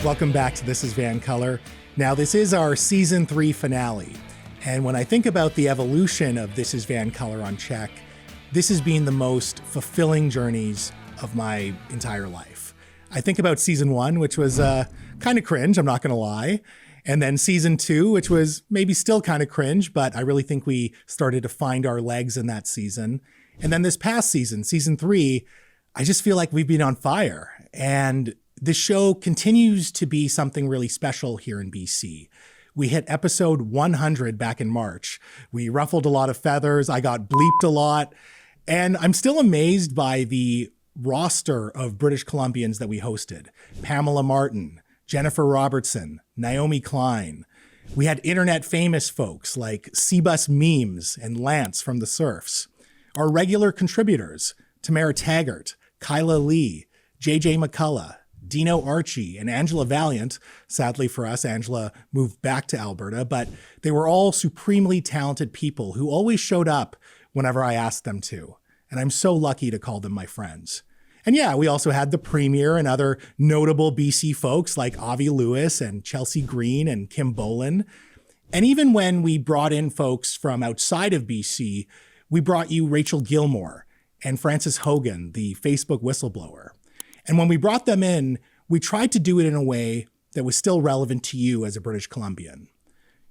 Welcome back to This is VANCOLOUR. Now, this is our Season 3 finale. And when I think about the evolution of This is VANCOLOUR on CHEK, this has been the most fulfilling journeys of my entire life. I think about Season 1, which was kind of cringe, I'm not going to lie. And then Season 2, which was maybe still kind of cringe, but I really think we started to find our legs in that season. And then this past season, Season 3, I just feel like we've been on fire. And the show continues to be something really special here in BC. We hit episode 100 back in March. We ruffled a lot of feathers. I got bleeped a lot. And I'm still amazed by the roster of British Columbians that we hosted. Pamela Martin, Jennifer Robertson, Naomi Klein. We had internet famous folks like Seabus Memes and Lance from The Surfs. Our regular contributors, Tamara Taggart, Kyla Lee, JJ McCullough, Dino Archie, and Angela Valiant. Sadly for us, Angela moved back to Alberta, but they were all supremely talented people who always showed up whenever I asked them to. And I'm so lucky to call them my friends. And yeah, we also had the Premier and other notable BC folks like Avi Lewis and Chelsea Green and Kim Boland. And even when we brought in folks from outside of BC, we brought you Rachel Gilmore and Frances Hogan, the Facebook whistleblower. And when we brought them in, we tried to do it in a way that was still relevant to you as a British Columbian.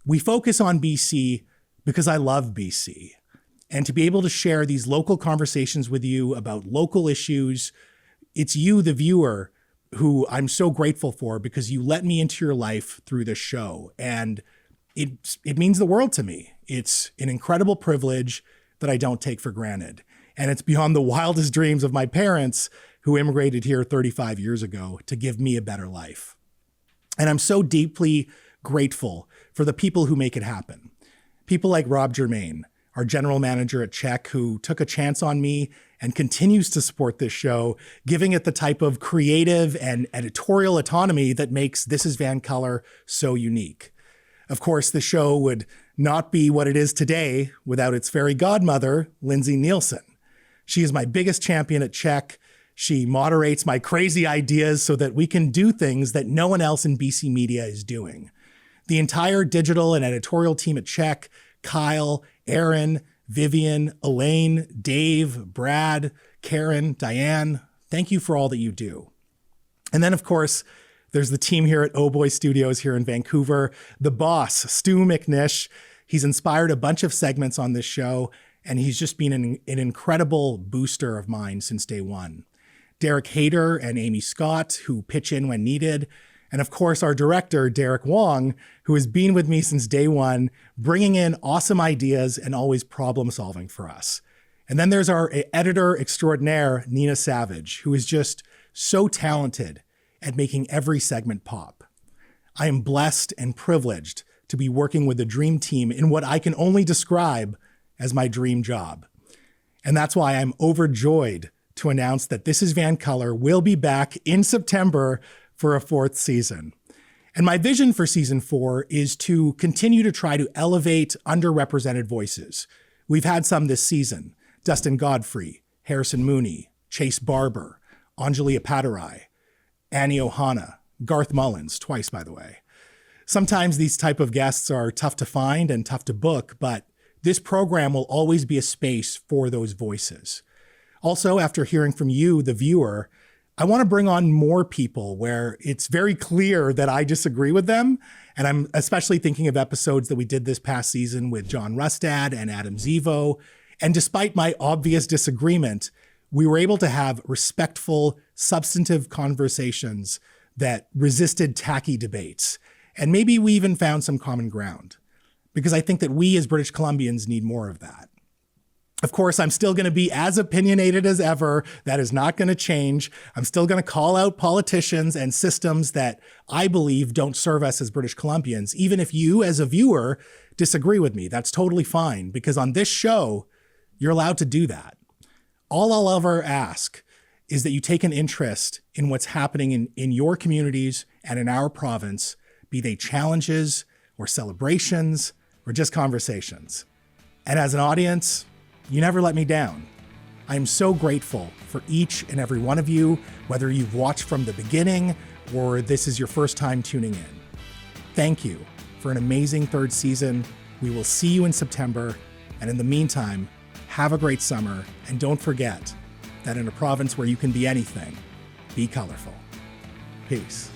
We focus on BC because I love BC. And to be able to share these local conversations with you about local issues, it's you, the viewer, who I'm so grateful for because you let me into your life through this show. And it means the world to me. It's an incredible privilege that I don't take for granted. And it's beyond the wildest dreams of my parents who immigrated here 35 years ago to give me a better life. And I'm so deeply grateful for the people who make it happen. People like Rob Germain, our general manager at CHEK, who took a chance on me and continues to support this show, giving it the type of creative and editorial autonomy that makes This is VANCOLOUR so unique. Of course, the show would not be what it is today without its fairy godmother, Lindsay Nielsen. She is my biggest champion at CHEK. She moderates my crazy ideas so that we can do things that no one else in BC media is doing. The entire digital and editorial team at CHEK, Kyle, Aaron, Vivian, Elaine, Dave, Brad, Karen, Diane, thank you for all that you do. And then, of course, there's the team here at Oh Boy Studios here in Vancouver. The boss, Stu McNish. He's inspired a bunch of segments on this show, and he's just been an incredible booster of mine since day one. Derek Hayter and Amy Scott, who pitch in when needed. And of course, our director, Derek Wong, who has been with me since day one, bringing in awesome ideas and always problem solving for us. And then there's our editor extraordinaire, Nina Savage, who is just so talented at making every segment pop. I am blessed and privileged to be working with the dream team in what I can only describe as my dream job. And that's why I'm overjoyed to announce that This is VANCOLOUR will be back in September for a 4th season. And my vision for Season 4 is to continue to try to elevate underrepresented voices. We've had some this season: Dustin Godfrey, Harrison Mooney, Chase Barber, Anjali Appadurai, Annie Ohana, Garth Mullins, twice, by the way. Sometimes these type of guests are tough to find and tough to book, but this program will always be a space for those voices. Also, after hearing from you, the viewer, I want to bring on more people where it's very clear that I disagree with them. And I'm especially thinking of episodes that we did this past season with John Rustad and Adam Zivo. And despite my obvious disagreement, we were able to have respectful, substantive conversations that resisted tacky debates. And maybe we even found some common ground, because I think that we as British Columbians need more of that. Of course, I'm still going to be as opinionated as ever. That is not going to change. I'm still going to call out politicians and systems that I believe don't serve us as British Columbians. Even if you, as a viewer, disagree with me, that's totally fine, because on this show, you're allowed to do that. All I'll ever ask is that you take an interest in what's happening in your communities and in our province, be they challenges or celebrations or just conversations. And as an audience, you never let me down. I am so grateful for each and every one of you, whether you've watched from the beginning or this is your first time tuning in. Thank you for an amazing third season. We will see you in September. And in the meantime, have a great summer. And don't forget that in a province where you can be anything, be colorful. Peace.